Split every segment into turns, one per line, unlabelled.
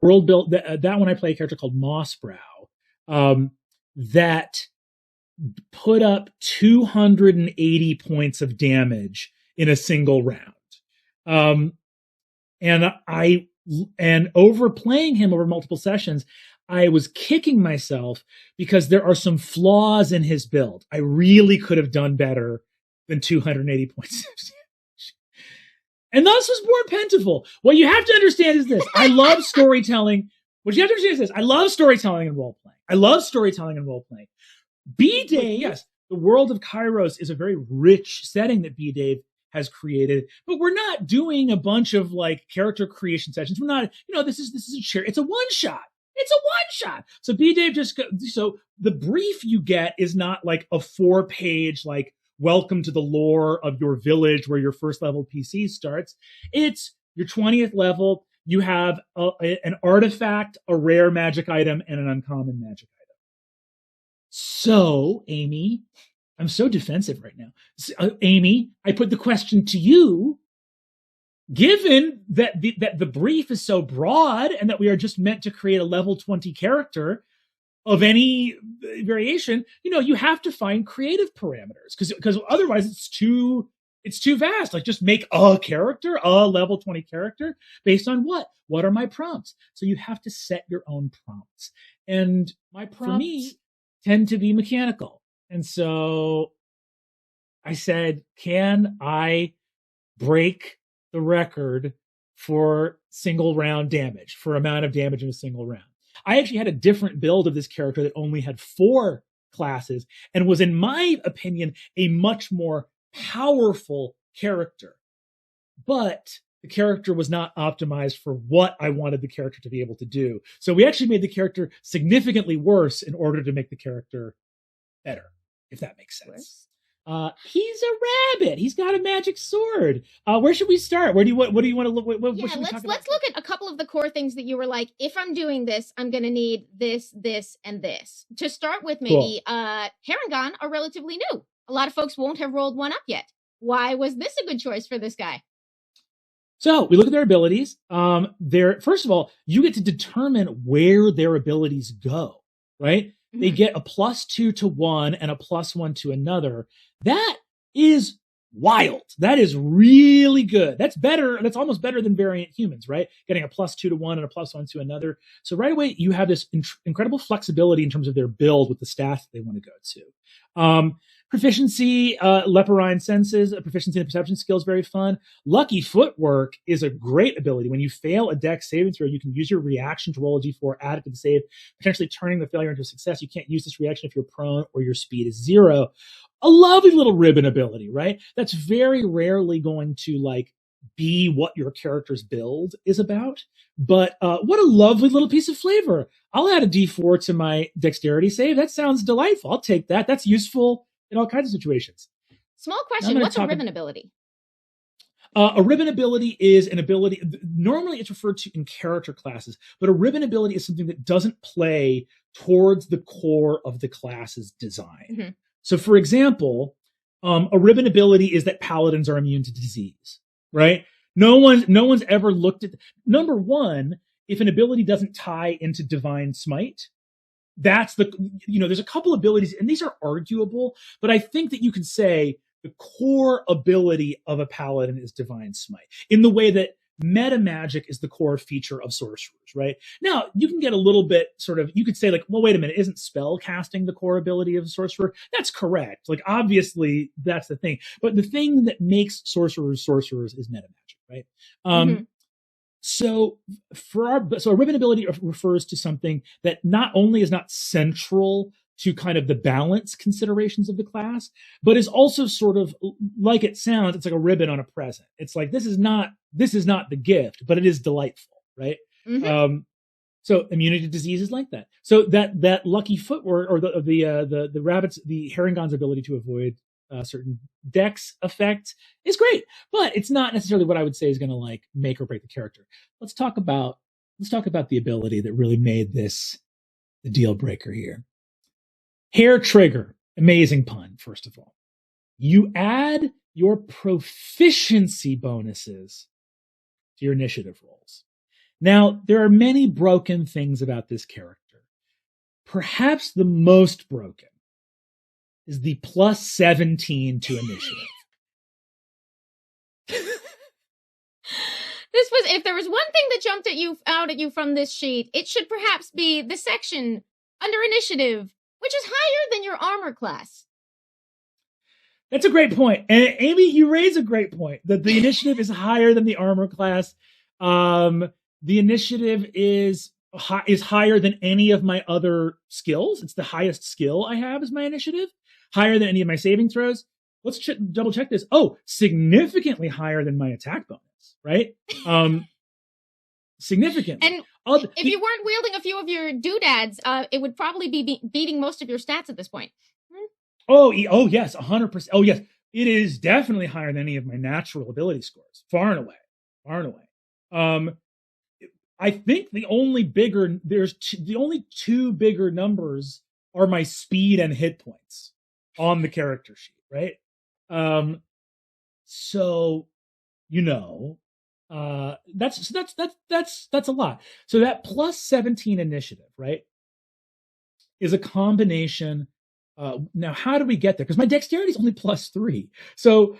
world built that one I play a character called Mossbrow, that put up 280 points of damage in a single round. And overplaying him over multiple sessions, I was kicking myself because there are some flaws in his build. I really could have done better than 280 points. And thus was born Plentiful. What you have to understand is this. I love storytelling. What you have to understand is this. I love storytelling and role-playing. B-Dave, yes, the world of Kairos is a very rich setting that B-Dave has created, but we're not doing a bunch of like character creation sessions. We're not, this is a chair. It's a one-shot. So B-Dave so the brief you get is not like a 4-page, like, welcome to the lore of your village where your first level PC starts. It's your 20th level. You have an artifact, a rare magic item, and an uncommon magic item. So, Amy, I'm so defensive right now. Amy, I put the question to you. Given that the brief is so broad and that we are just meant to create a level 20 character of any variation, you have to find creative parameters because otherwise it's too vast. Like, just make a character, a level 20 character based on what? What are my prompts? So you have to set your own prompts. And my prompts, for me, tend to be mechanical. And so I said, can I break the record for single round damage, for amount of damage in a single round? I actually had a different build of this character that only had 4 classes and was, in my opinion, a much more powerful character. But the character was not optimized for what I wanted the character to be able to do. So we actually made the character significantly worse in order to make the character better, if that makes sense. He's a rabbit. He's got a magic sword. Where should we start? What do you want to look? Let's
look at a couple of the core things that you were like, if I'm doing this, I'm going to need this, this, and this. To start with, maybe Harengon are relatively new. A lot of folks won't have rolled one up yet. Why was this a good choice for this guy?
So we look at their abilities. First of all, you get to determine where their abilities go, right? Mm-hmm. They get a +2 to one and a +1 to another. That is wild. That is really good. That's better. That's almost better than variant humans, right? Getting a +2 to one and a +1 to another. So right away, you have this incredible flexibility in terms of their build with the stats that they want to go to. Proficiency, leporine senses, proficiency in perception skills, very fun. Lucky footwork is a great ability. When you fail a dex saving throw, you can use your reaction to roll a d4, add it to the save, potentially turning the failure into a success. You can't use this reaction if you're prone or your speed is 0. A lovely little ribbon ability, right? That's very rarely going to be what your character's build is about. But what a lovely little piece of flavor. I'll add a d4 to my dexterity save. That sounds delightful. I'll take that. That's useful in all kinds of situations.
Small question, what's a ribbon ability?
A ribbon ability is an ability, normally it's referred to in character classes, but a ribbon ability is something that doesn't play towards the core of the class's design. Mm-hmm. So for example, a ribbon ability is that paladins are immune to disease, right? No one's ever looked at, number one, if an ability doesn't tie into divine smite, that's there's a couple abilities, and these are arguable, but I think that you can say the core ability of a paladin is divine smite in the way that meta magic is the core feature of sorcerers, right? Now, you can get a little bit you could say well, wait a minute, isn't spell casting the core ability of a sorcerer? That's correct. Obviously that's the thing, but the thing that makes sorcerers is meta magic, right? Mm-hmm. So a ribbon ability refers to something that not only is not central to kind of the balance considerations of the class, but is also sort of like it sounds. It's like a ribbon on a present. It's like, this is not the gift, but it is delightful, right? Mm-hmm. So immunity to disease is like that. So that lucky footwork, or the rabbits, the Harengon's ability to avoid certain dex effect is great, but it's not necessarily what I would say is going to make or break the character. Let's talk about the ability that really made this the deal breaker here. Hair trigger, amazing pun. First of all, you add your proficiency bonuses to your initiative rolls. Now, there are many broken things about this character. Perhaps the most broken is the plus 17 to initiative.
This was, if there was one thing that jumped out at you from this sheet, it should perhaps be the section under initiative, which is higher than your armor class.
That's a great point. And Amy, you raise a great point that the initiative is higher than the armor class. The initiative is higher than any of my other skills. It's the highest skill I have is my initiative, higher than any of my saving throws. Let's double check this. Oh, significantly higher than my attack bonus, right? Significantly.
And if you weren't wielding a few of your doodads, it would probably be beating most of your stats at this point.
Oh yes, 100%. Oh yes, it is definitely higher than any of my natural ability scores, far and away. I think the only two bigger numbers are my speed and hit points on the character sheet, right? So that's a lot. So that plus 17 initiative, right, is a combination. Now, how do we get there? Because my dexterity is only plus 3. So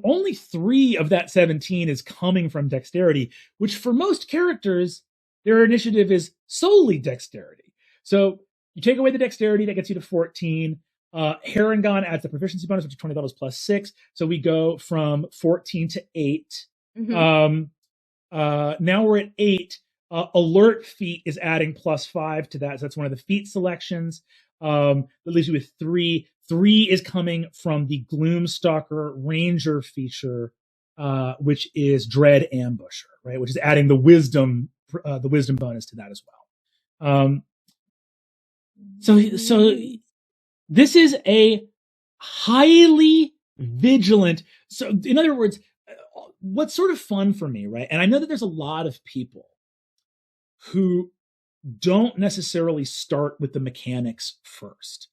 only 3 of that 17 is coming from dexterity, which for most characters, their initiative is solely dexterity. So you take away the dexterity, that gets you to 14. Harengon adds the proficiency bonus, which is 20 levels plus 6. So we go from 14 to 8. Mm-hmm. Now we're at 8. Alert feat is adding plus 5 to that. So that's one of the feat selections. That leaves you with 3. 3 is coming from the Gloomstalker Ranger feature, which is Dread Ambusher, right? Which is adding the wisdom bonus to that as well. So this is a highly vigilant. So in other words, what's sort of fun for me, right? And I know that there's a lot of people who don't necessarily start with the mechanics first.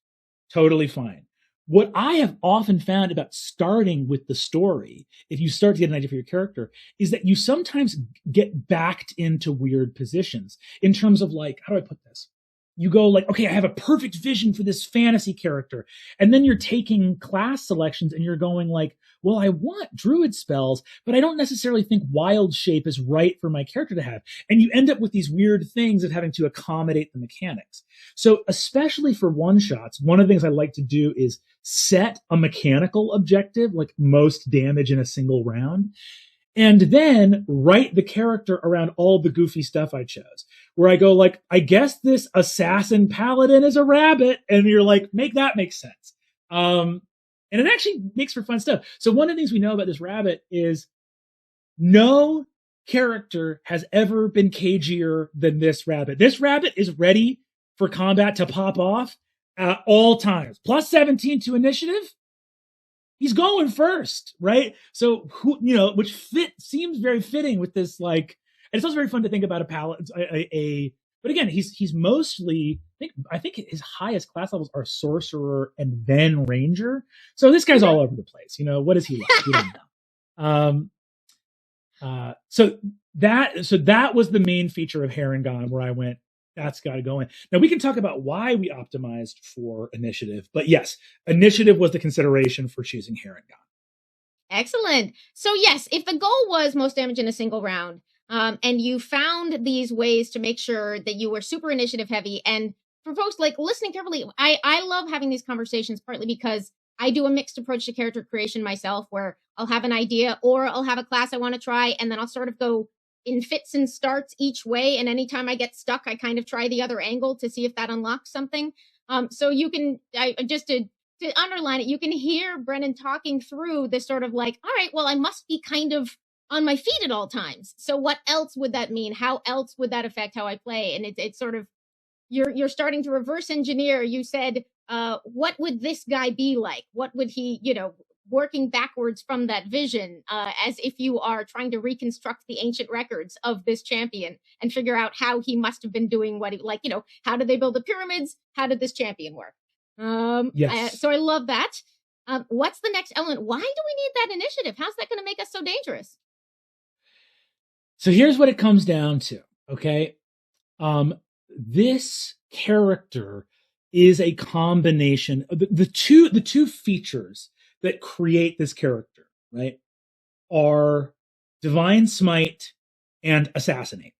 Totally fine. What I have often found about starting with the story, if you start to get an idea for your character, is that you sometimes get backed into weird positions in terms of, like, how do I put this? You go like, okay, I have a perfect vision for this fantasy character. And then you're taking class selections and you're going like, well, I want druid spells, but I don't necessarily think wild shape is right for my character to have. And you end up with these weird things of having to accommodate the mechanics. So especially for one-shots, one of the things I like to do is set a mechanical objective, like most damage in a single round, and then write the character around all the goofy stuff I chose, where I go like, I guess this assassin paladin is a rabbit. And you're like, make sense. And it actually makes for fun stuff. So one of the things we know about this rabbit is no character has ever been cagier than this rabbit. This rabbit is ready for combat to pop off at all times. Plus 17 to initiative. He's going first, right? So which seems very fitting with this, like, and it's also very fun to think about a paladin. But again, he's mostly, I think his highest class levels are sorcerer and then ranger. So this guy's all over the place. What is he like? We don't know. So that was the main feature of Harengon, where I went, that's got to go in. Now we can talk about why we optimized for initiative, but yes, initiative was the consideration for choosing Harengon.
Excellent. So yes, if the goal was most damage in a single round, and you found these ways to make sure that you were super initiative heavy, and for folks like listening carefully, I love having these conversations partly because I do a mixed approach to character creation myself, where I'll have an idea or I'll have a class I want to try, and then I'll sort of go in fits and starts each way. And anytime I get stuck, I kind of try the other angle to see if that unlocks something. So you can, just to underline it, you can hear Brennan talking through this sort of like, all right, well, I must be kind of on my feet at all times. So what else would that mean? How else would that affect how I play? And it's sort of, you're starting to reverse engineer. You said, what would this guy be like? What would he, working backwards from that vision, as if you are trying to reconstruct the ancient records of this champion and figure out how he must have been doing what he, how did they build the pyramids? How did this champion work?
Yes.
So I love that. What's the next element? Why do we need that initiative? How's that going to make us so dangerous?
So here's what it comes down to, okay? This character is a combination of the two features that create this character, right? Are Divine Smite and Assassinate,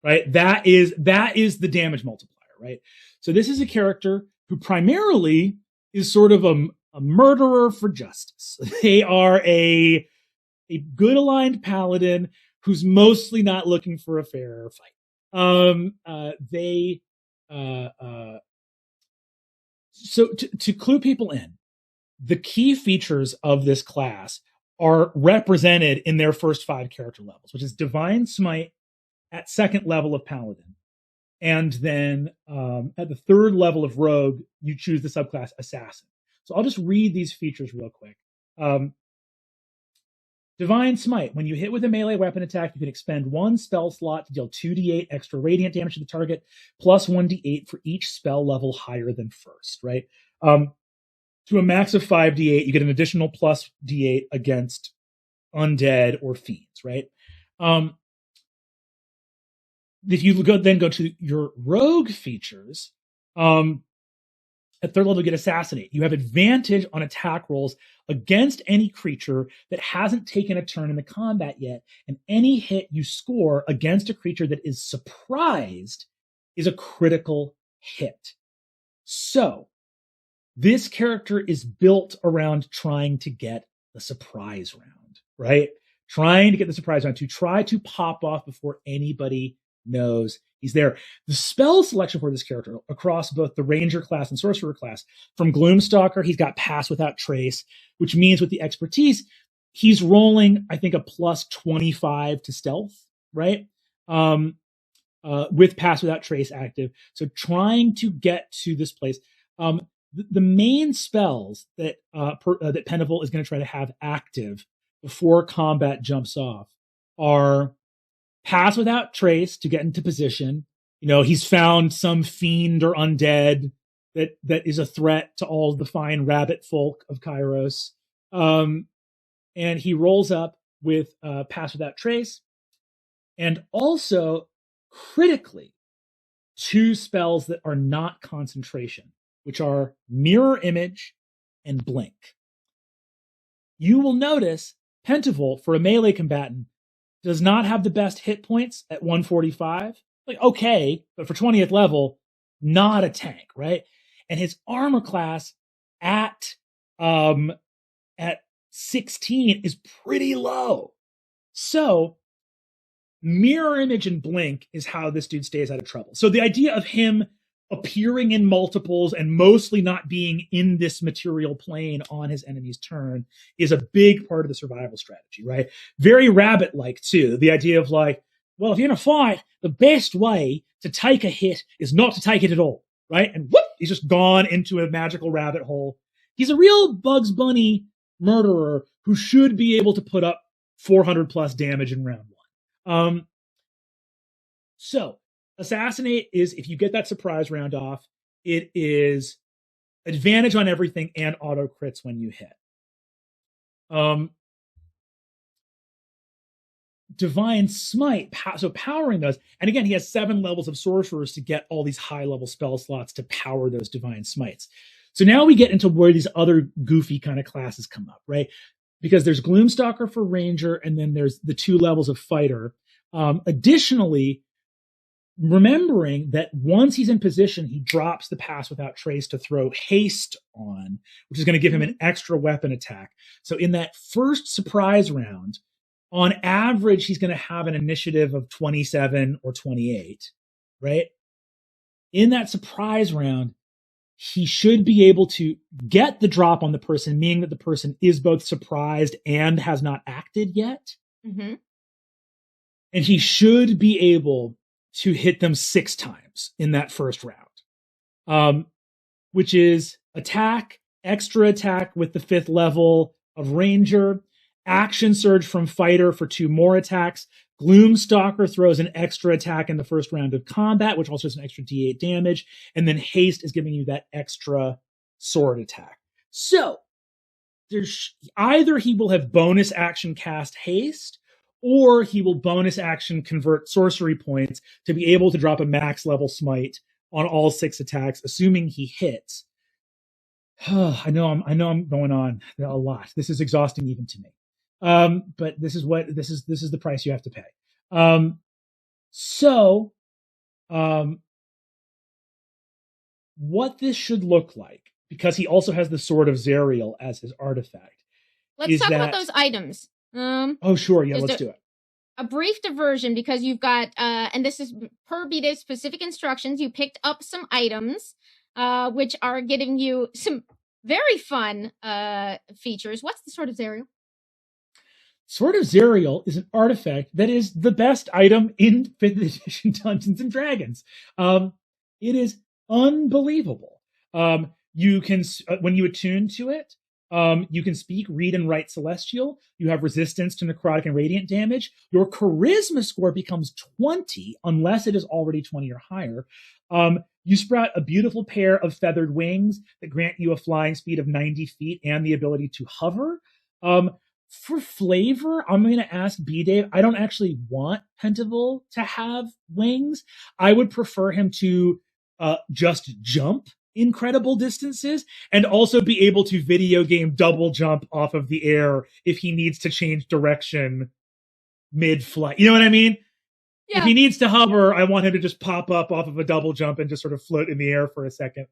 right? That is the damage multiplier, right? So this is a character who primarily is sort of a murderer for justice. They are a good aligned paladin who's mostly not looking for a fair fight. So to clue people in, the key features of this class are represented in their first 5 character levels, which is Divine Smite at 2nd level of Paladin. And then at the 3rd level of Rogue, you choose the subclass Assassin. So I'll just read these features real quick. Divine Smite. When you hit with a melee weapon attack, you can expend 1 spell slot to deal 2d8 extra radiant damage to the target, plus 1d8 for each spell level higher than first, right? To a max of 5d8, you get an additional plus d8 against undead or fiends, right? If you then go to your rogue features, at 3rd level, you get Assassinate. You have advantage on attack rolls against any creature that hasn't taken a turn in the combat yet, and any hit you score against a creature that is surprised is a critical hit. So, this character is built around trying to get the surprise round, right? Trying to get the surprise round, to try to pop off before anybody knows he's there. The spell selection for this character across both the Ranger class and Sorcerer class, from Gloomstalker, he's got Pass Without Trace, which means with the expertise, he's rolling, I think, a plus 25 to stealth, right? With Pass Without Trace active. So trying to get to this place. The main spells that that Pennival is going to try to have active before combat jumps off are Pass Without Trace to get into position. You know, he's found some fiend or undead that is a threat to all the fine rabbit folk of Kairos. And he rolls up with Pass Without Trace. And also, critically, 2 spells that are not concentration, which are Mirror Image and Blink. You will notice Pennival, for a melee combatant, does not have the best hit points at 145. Like, okay, but for 20th level, not a tank, right? And his armor class at 16 is pretty low. So Mirror Image and Blink is how this dude stays out of trouble. So the idea of him appearing in multiples and mostly not being in this material plane on his enemy's turn is a big part of the survival strategy, right? Very rabbit-like, too. The idea of like, well, if you're in a fight, the best way to take a hit is not to take it at all, right? And whoop, he's just gone into a magical rabbit hole. He's a real Bugs Bunny murderer who should be able to put up 400 plus damage in round 1. So Assassinate is, if you get that surprise round off, it is advantage on everything and auto crits when you hit. Divine Smite, so powering those, and again, he has 7 levels of sorcerers to get all these high level spell slots to power those Divine Smites. So now we get into where these other goofy kind of classes come up, right? Because there's Gloomstalker for Ranger, and then there's the 2 levels of Fighter. Additionally, remembering that once he's in position, he drops the Pass Without Trace to throw haste on, which is going to give him an extra weapon attack. So in that first surprise round, on average, he's going to have an initiative of 27 or 28, right? In that surprise round, he should be able to get the drop on the person, meaning that the person is both surprised and has not acted yet. Mm-hmm. And he should be able to hit them 6 times in that first round, which is attack, extra attack with the 5th level of Ranger, action surge from Fighter for 2 more attacks. Gloomstalker throws an extra attack in the first round of combat, which also has an extra D8 damage. And then haste is giving you that extra sword attack. So there's either he will have bonus action cast haste, or he will bonus action convert sorcery points to be able to drop a max level smite on all 6 attacks, assuming he hits. I know I'm going on a lot. This is exhausting even to me. But this is the price you have to pay. What this should look like, because he also has the Sword of Zariel as his artifact.
Let's talk about those items.
Sure, yeah, let's do it.
A brief diversion, because you've got, and this is per Beta's specific instructions, you picked up some items, which are giving you some very fun features. What's the Sword of Zariel?
Sword of Zariel is an artifact that is the best item in 5th edition Dungeons and Dragons. It is unbelievable. You can, when you attune to it, you can speak, read, and write Celestial. You have resistance to necrotic and radiant damage. Your charisma score becomes 20 unless it is already 20 or higher. You sprout a beautiful pair of feathered wings that grant you a flying speed of 90 feet and the ability to hover. For flavor, I'm going to ask B-Dave. I don't actually want Pentaval to have wings. I would prefer him to just jump incredible distances and also be able to video game double jump off of the air if he needs to change direction mid-flight. You know what I mean? Yeah. If he needs to hover, I want him to just pop up off of a double jump and just sort of float in the air for a second.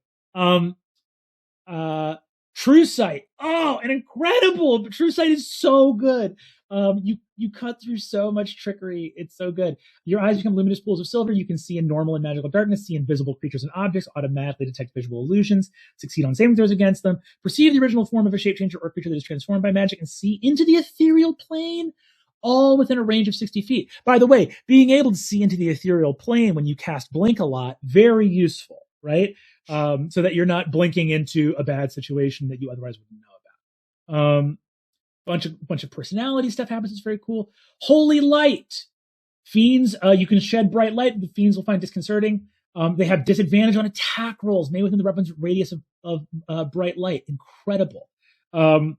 True Sight. Oh, an incredible. True Sight is so good. You cut through so much trickery. It's so good. Your eyes become luminous pools of silver. You can see in normal and magical darkness, see invisible creatures and objects, automatically detect visual illusions, succeed on saving throws against them, perceive the original form of a shape changer or creature that is transformed by magic, and see into the ethereal plane, all within a range of 60 feet. By the way, being able to see into the ethereal plane when you cast Blink a lot, very useful, right? So that you're not blinking into a bad situation that you otherwise wouldn't know about. Bunch of personality stuff happens. It's very cool. Holy Light. Fiends, you can shed bright light. The fiends will find disconcerting. They have disadvantage on attack rolls made within the weapon's radius of bright light. Incredible. Minor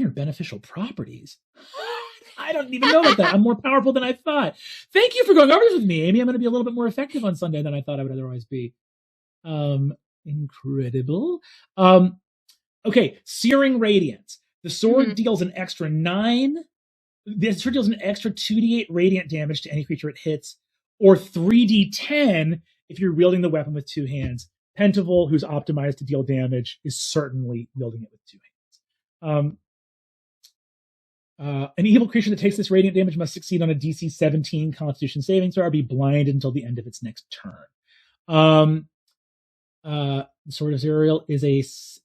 beneficial properties. I don't even know about that. I'm more powerful than I thought. Thank you for going over this with me, Amy. I'm going to be a little bit more effective on Sunday than I thought I would otherwise be. Incredible. Okay, Searing Radiance. The sword deals an extra 9. The sword deals an extra 2d8 radiant damage to any creature it hits, or 3d10 if you're wielding the weapon with 2 hands. Pentaval, who's optimized to deal damage, is certainly wielding it with 2 hands. An evil creature that takes this radiant damage must succeed on a DC 17 Constitution saving throw or be blinded until the end of its next turn. The Sword of Zariel is it's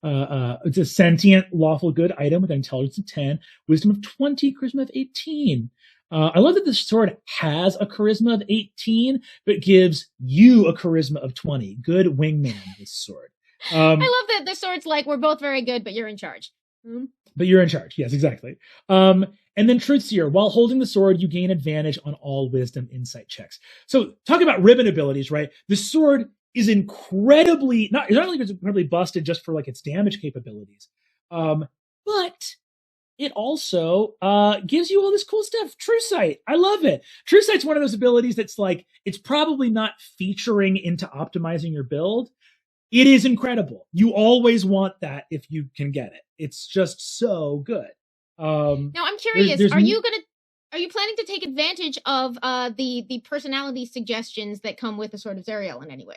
a sentient, lawful good item with an intelligence of 10, wisdom of 20, charisma of 18. I love that the sword has a charisma of 18, but gives you a charisma of 20. Good wingman, this sword.
I love that the sword's like, we're both very good, but you're in charge.
But you're in charge. Yes, exactly. And then Truth Seer. While holding the sword, you gain advantage on all wisdom insight checks. So talking about ribbon abilities, right? The sword is incredibly, not only is it incredibly busted just for like its damage capabilities, but it also gives you all this cool stuff. True Sight. I love it. True Sight's one of those abilities that's like, it's probably not featuring into optimizing your build. It is incredible. You always want that if you can get it. It's just so good.
Now I'm curious, are you planning to take advantage of the personality suggestions that come with the Sword of Zariel in any way?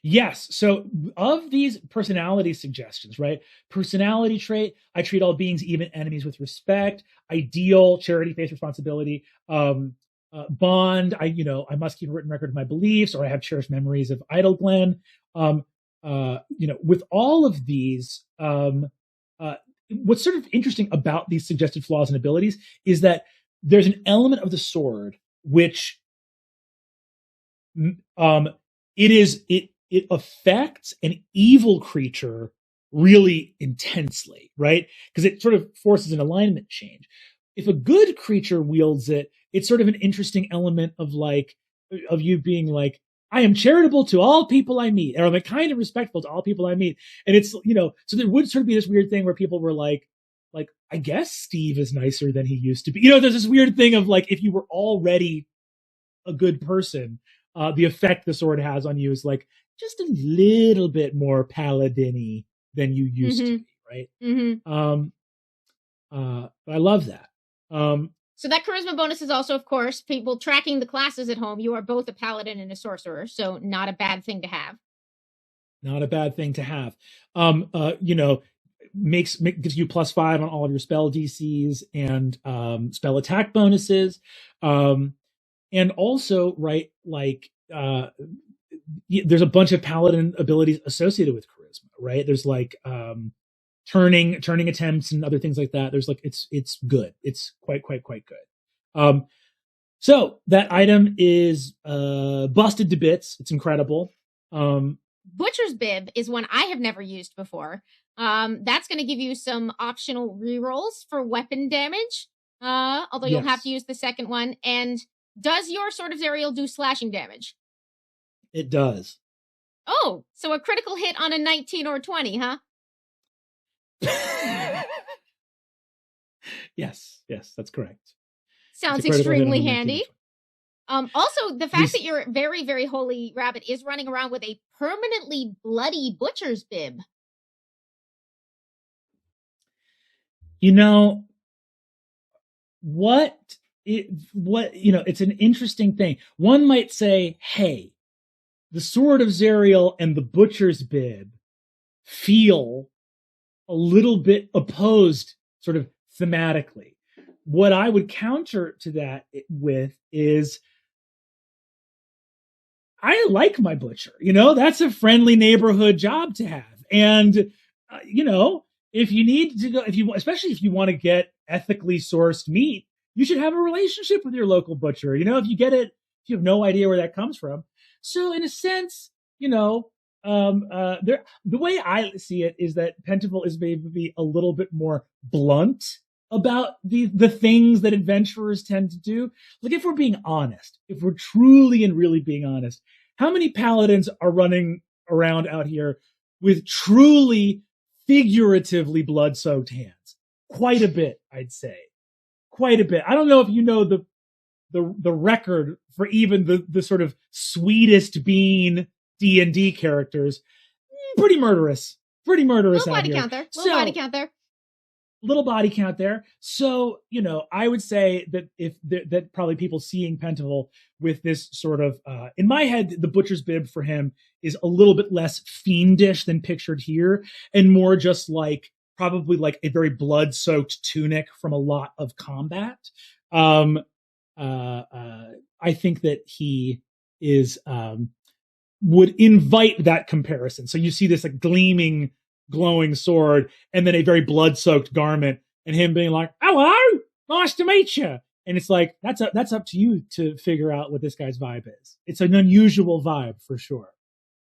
Yes. So of these personality suggestions, right? Personality trait, I treat all beings, even enemies, with respect. Ideal, charity, faith, responsibility. Bond, I must keep a written record of my beliefs, or I have cherished memories of Idle Glen. With all of these, what's sort of interesting about these suggested flaws and abilities is that there's an element of the sword which it affects an evil creature really intensely, right? Because it sort of forces an alignment change. If a good creature wields it, it's sort of an interesting element of you being like, I am charitable to all people I meet, or I'm kind and respectful to all people I meet. And it's, so there would sort of be this weird thing where people were like, I guess Steve is nicer than he used to be. There's this weird thing of like, if you were already a good person, the effect the sword has on you is like just a little bit more paladin-y than you used to be, right? I love that.
So that charisma bonus is also, of course, people tracking the classes at home. You are both a paladin and a sorcerer, so not a bad thing to have.
Not a bad thing to have. Gives you +5 on all of your spell DCs and spell attack bonuses. And also, right, like there's a bunch of paladin abilities associated with charisma, right? There's like turning attempts and other things like that. There's like it's good. It's quite good. So that item is busted to bits. It's incredible.
Butcher's Bib is one I have never used before. That's going to give you some optional rerolls for weapon damage, although you'll have to use the second one. And does your Sword of Zariel do slashing damage?
It does.
Oh, so a critical hit on a 19 or 20, huh?
Yes, that's correct.
Sounds extremely handy. Also, the fact that your very, very holy rabbit is running around with a permanently bloody Butcher's Bib.
It's an interesting thing. One might say, hey, the Sword of Zariel and the Butcher's Bib feel a little bit opposed sort of thematically. What I would counter to that with is, I like my butcher. That's a friendly neighborhood job to have. And, if you need to go, especially if you want to get ethically sourced meat, you should have a relationship with your local butcher. If you get it, if you have no idea where that comes from. So in a sense, the way I see it is that Pentacle is maybe a little bit more blunt about the things that adventurers tend to do. Like, if we're being honest, if we're truly and really being honest, how many paladins are running around out here with truly figuratively blood-soaked hands? Quite a bit, I'd say. Quite a bit. I don't know if you know the record for even the sort of sweetest bean D&D characters. Pretty murderous. Little
body count there.
Little body count there. So, I would say that that probably people seeing Pentacle with this sort of, in my head, the Butcher's Bib for him is a little bit less fiendish than pictured here, and more just like, probably like a very blood-soaked tunic from a lot of combat. I think that he is, would invite that comparison. So you see this like gleaming, glowing sword, and then a very blood-soaked garment, and him being like, "Hello, nice to meet you." And it's like, that's up to you to figure out what this guy's vibe is. It's an unusual vibe for sure.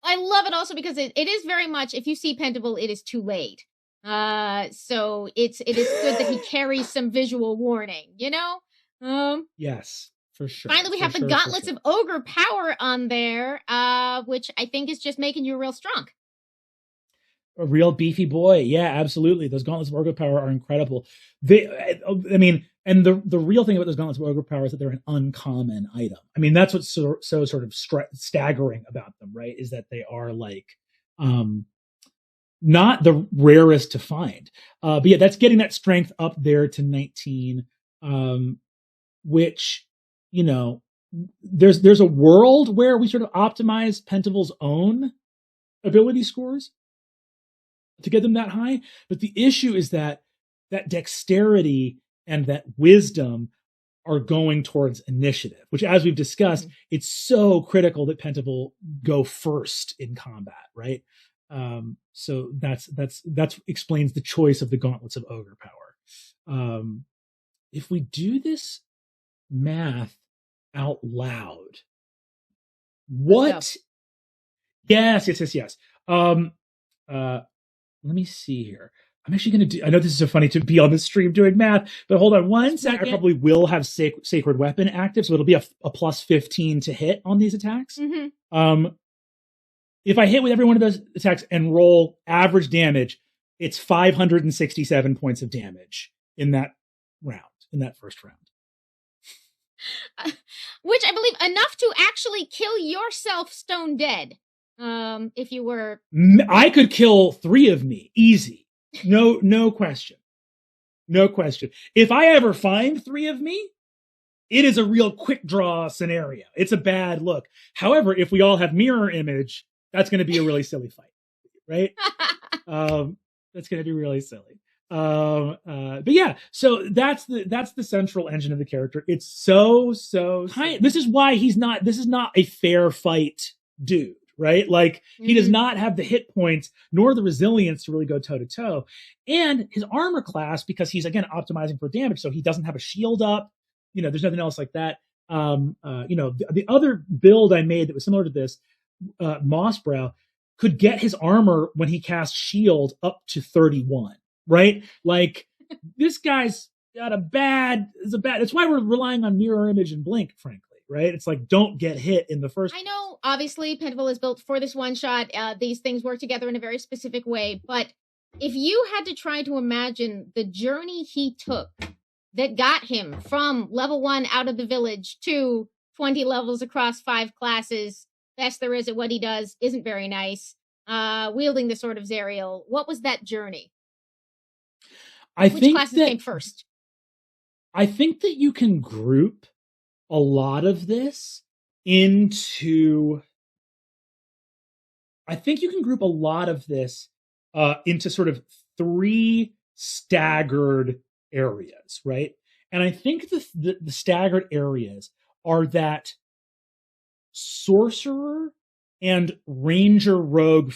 I love it also because it is very much, if you see Pentacle, it is too late. So it is good that he carries some visual warning,
Yes, for sure.
Finally, we have the Gauntlets of Ogre Power on there, which I think is just making you real strong.
A real beefy boy. Yeah, absolutely. Those Gauntlets of Ogre Power are incredible. And the real thing about those Gauntlets of Ogre Power is that they're an uncommon item. I mean, that's what's so sort of staggering about them, right? Is that they are like, not the rarest to find. But yeah, that's getting that strength up there to 19, which, there's a world where we sort of optimize Pentavle's own ability scores to get them that high. But the issue is that dexterity and that wisdom are going towards initiative, which, as we've discussed, it's so critical that Pentacle go first in combat, right? So that's explains the choice of the Gauntlets of Ogre Power. If we do this math out loud, what? Yes. Let me see here. I'm actually going to do, I know this is so funny to be on the stream doing math, but hold on one second. I probably will have Sacred Weapon active, so it'll be a plus 15 to hit on these attacks. If I hit with every one of those attacks and roll average damage, it's 567 points of damage in that first round.
Which I believe enough to actually kill yourself stone dead. If you were...
I could kill 3 of me, easy. No question. No question. If I ever find 3 of me, it is a real quick draw scenario. It's a bad look. However, if we all have mirror image, that's going to be a really silly fight, right? That's going to be really silly. But yeah, so that's the central engine of the character. It's so this is why this is not a fair fight dude, right? Like he does not have the hit points nor the resilience to really go toe to toe, and his armor class, because he's again optimizing for damage, so he doesn't have a shield up. There's nothing else like that. The other build I made that was similar to this, Mossbrow, could get his armor when he casts shield up to 31. Right? Like this guy's got that's why we're relying on mirror image and blink, frankly, right? It's like, don't get hit in the first.
I know, obviously, Pentville is built for this one shot. These things work together in a very specific way. But if you had to try to imagine the journey he took that got him from level 1 out of the village to 20 levels across 5 classes, best there is at what he does, isn't very nice, wielding the Sword of Zariel, what was that journey? Which classes came first?
I think that you can group a lot of this into sort of 3 staggered areas, right? And I think the staggered areas are that sorcerer and ranger rogue.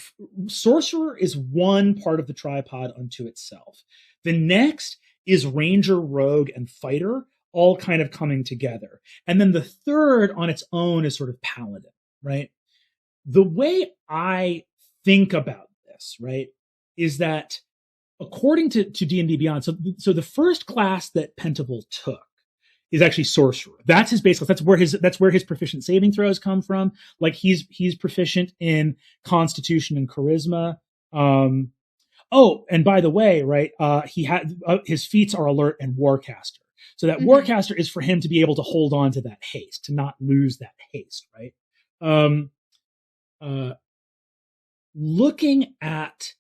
Sorcerer is one part of the tripod unto itself. The next is ranger, rogue, and fighter, all kind of coming together. And then the third on its own is sort of paladin, right? The way I think about this, right, is that according to D&D Beyond, so the first class that Pentville took is actually sorcerer. That's his base class. That's where his proficient saving throws come from. Like he's proficient in constitution and charisma. Oh, and by the way, right, he had his feats are alert and warcaster. So that warcaster is for him to be able to hold on to that haste, to not lose that haste, right? Looking at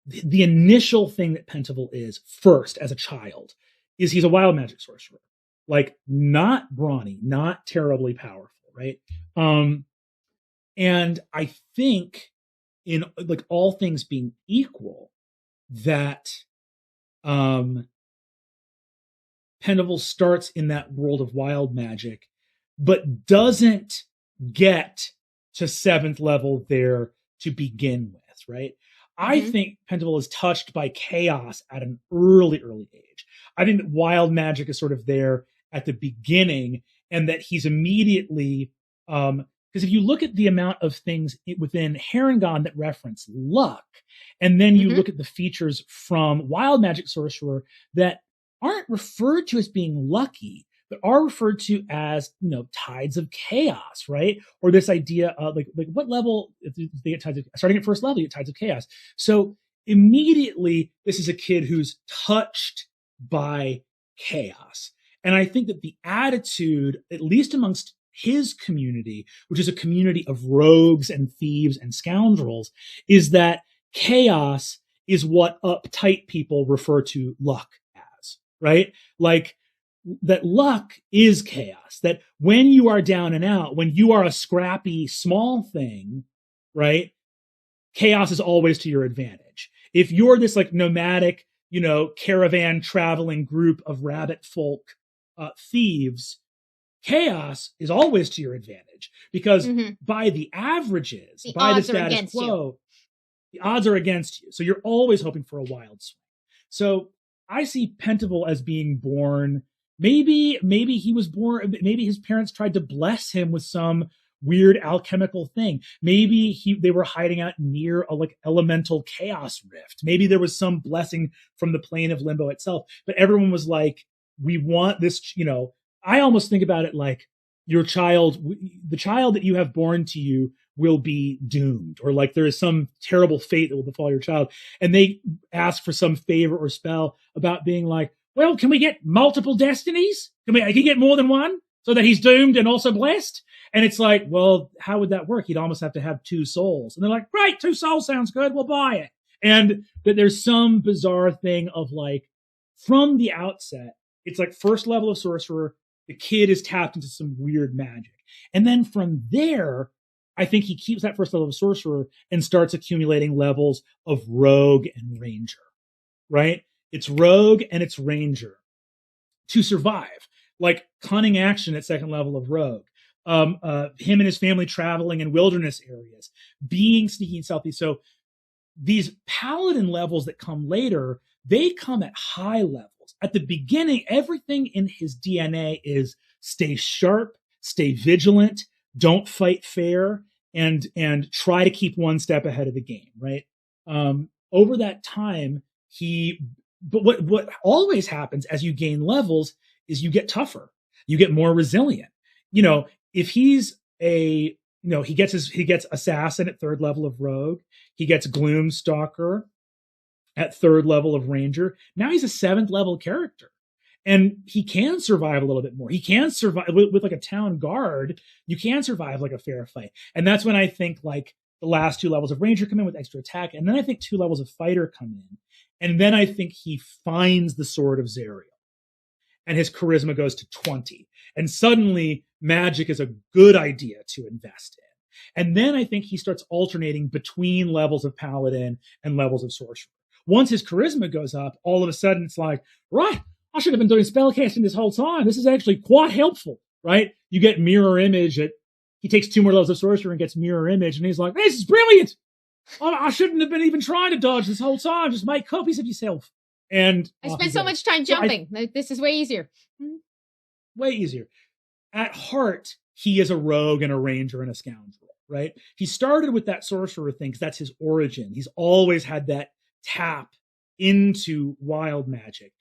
the initial thing that Pentville is first as a child is he's a wild magic sorcerer, like not brawny, not terribly powerful, right? And I think, in like all things being equal, that Pentville starts in that world of wild magic, but doesn't get to 7th level there to begin with, right? I think Pentville is touched by chaos at an early age. I think that wild magic is sort of there at the beginning, and that he's immediately because if you look at the amount of things within Harengon that reference luck, and then you look at the features from Wild Magic Sorcerer that aren't referred to as being lucky, but are referred to as, tides of chaos, right? Or this idea of like what level, if they get tides of, starting at first level, you get tides of chaos. So immediately, this is a kid who's touched by chaos. And I think that the attitude, at least amongst his community, which is a community of rogues and thieves and scoundrels, is that chaos is what uptight people refer to luck as, right? Like that luck is chaos, that when you are down and out, when you are a scrappy small thing, right? Chaos is always to your advantage. If you're this like nomadic, caravan traveling group of rabbit folk thieves, chaos is always to your advantage, because by the averages, by the status quo, the odds are against you. So you're always hoping for a wild swing. So I see Pentville as being born. Maybe he was born. Maybe his parents tried to bless him with some weird alchemical thing. Maybe they were hiding out near a like elemental chaos rift. Maybe there was some blessing from the plane of limbo itself. But everyone was like, we want this, you know, I almost think about it like your child, the child that you have born to you will be doomed, or like there is some terrible fate that will befall your child. And they ask for some favor or spell about being like, well, can we get multiple destinies? Can we get more than one so that he's doomed and also blessed? And it's like, well, how would that work? You'd almost have to have 2 souls. And they're like, great, 2 souls sounds good. We'll buy it. And that there's some bizarre thing of like, from the outset, it's like first level of sorcerer, the kid is tapped into some weird magic. And then from there, I think he keeps that first level of sorcerer and starts accumulating levels of rogue and ranger, right? It's rogue and it's ranger to survive, like cunning action at second level of rogue. Him and his family traveling in wilderness areas, being sneaky and stealthy. So these paladin levels that come later, they come at high levels. At the beginning, everything in his DNA is stay sharp, stay vigilant, don't fight fair, and try to keep one step ahead of the game, right? Over that time, but what always happens as you gain levels is you get tougher, you get more resilient. You know, if he's he gets assassin at 3rd level of rogue, he gets gloom stalker at 3rd level of ranger. Now he's a 7th level character, and he can survive a little bit more. He can survive with like a town guard. You can survive like a fair fight. And that's when I think like the last 2 levels of ranger come in with extra attack. And then I think 2 levels of fighter come in. And then I think he finds the sword of Zariel, and his charisma goes to 20. And suddenly magic is a good idea to invest in. And then I think he starts alternating between levels of paladin and levels of sorcerer. Once his charisma goes up, all of a sudden it's like, right, I should have been doing spellcasting this whole time. This is actually quite helpful, right? You get mirror image. He takes 2 more levels of sorcerer and gets mirror image, and he's like, this is brilliant. I shouldn't have been even trying to dodge this whole time. Just make copies of yourself. And
I spent so much time jumping. This is way easier.
Way easier. At heart, he is a rogue and a ranger and a scoundrel, right? He started with that sorcerer thing because that's his origin. He's always had that tap into wild magic.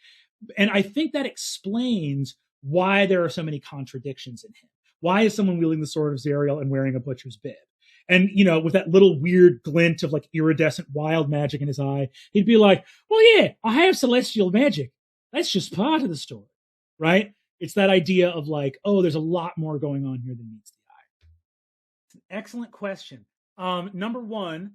And I think that explains why there are so many contradictions in him. Why is someone wielding the sword of Zariel and wearing a butcher's bib? And, you know, with that little weird glint of like iridescent wild magic in his eye, he'd be like, well, yeah, I have celestial magic. That's just part of the story, right? It's that idea of like, oh, there's a lot more going on here than meets the eye. It's an excellent question. Number 1,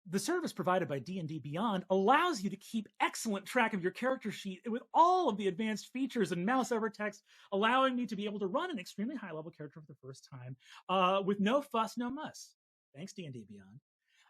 the service provided by D&D Beyond allows you to keep excellent track of your character sheet with all of the advanced features and mouse over text, allowing me to be able to run an extremely high-level character for the first time with no fuss, no muss. Thanks, D&D Beyond.